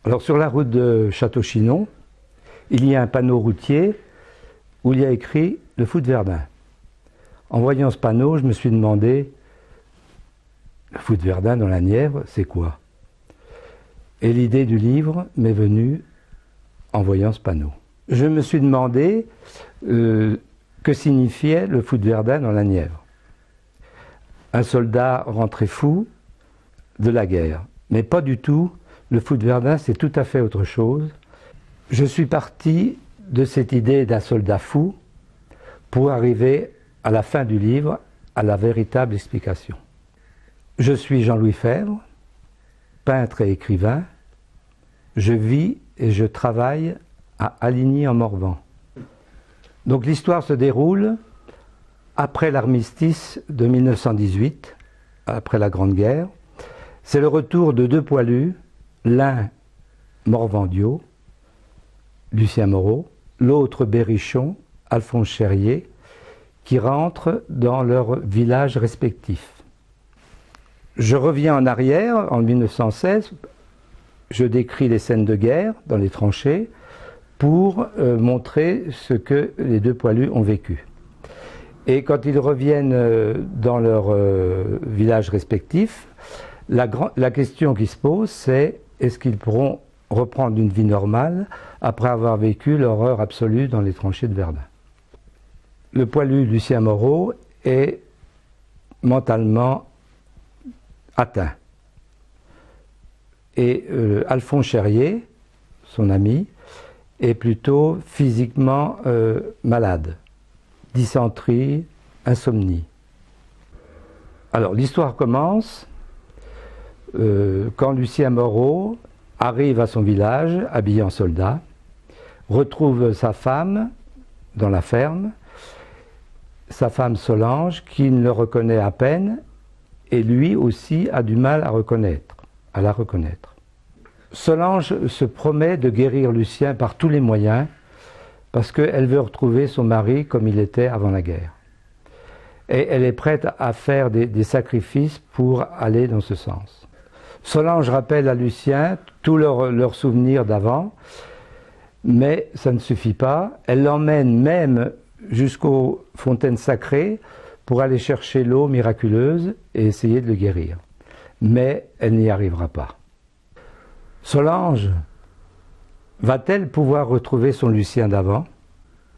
Alors sur la route de Château-Chinon, il y a un panneau routier où il y a écrit « Le Fou de Verdun ». En voyant ce panneau, je me suis demandé « Le Fou de Verdun dans la Nièvre, c'est quoi ?» Et l'idée du livre m'est venue en voyant ce panneau. Je me suis demandé que signifiait le Fou de Verdun dans la Nièvre. Un soldat rentré fou de la guerre. Mais pas du tout, le Fou de Verdun c'est tout à fait autre chose. Je suis parti de cette idée d'un soldat fou pour arriver à la fin du livre à la véritable explication. Je suis Jean-Louis Fèvre, peintre et écrivain. Je vis et je travaille à Aligny-en-Morvan. Donc l'histoire se déroule après l'armistice de 1918, après la Grande Guerre. C'est le retour de deux poilus, l'un Morvandiau, Lucien Moreau, l'autre Berrichon, Alphonse Cherrier, qui rentrent dans leurs villages respectifs. Je reviens en arrière, en 1916, je décris les scènes de guerre dans les tranchées pour montrer ce que les deux poilus ont vécu. Et quand ils reviennent dans leurs villages respectifs, la question qui se pose, c'est est-ce qu'ils pourront reprendre une vie normale après avoir vécu l'horreur absolue dans les tranchées de Verdun. Le poilu Lucien Moreau est mentalement atteint. Et Alphonse Cherrier, son ami, est plutôt physiquement malade. Dysenterie, insomnie. Alors l'histoire commence quand Lucien Moreau arrive à son village, habillé en soldat, retrouve sa femme dans la ferme, sa femme Solange, qui ne le reconnaît à peine, et lui aussi a du mal à la reconnaître. Solange se promet de guérir Lucien par tous les moyens, parce qu'elle veut retrouver son mari comme il était avant la guerre. Et elle est prête à faire des sacrifices pour aller dans ce sens. Solange rappelle à Lucien tous leurs souvenirs d'avant, mais ça ne suffit pas. Elle l'emmène même jusqu'aux fontaines sacrées pour aller chercher l'eau miraculeuse et essayer de le guérir. Mais elle n'y arrivera pas. Solange va-t-elle pouvoir retrouver son Lucien d'avant?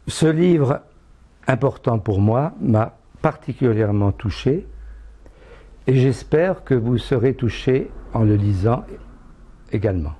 Ce livre, important pour moi, m'a particulièrement touché et j'espère que vous serez touchés en le lisant également.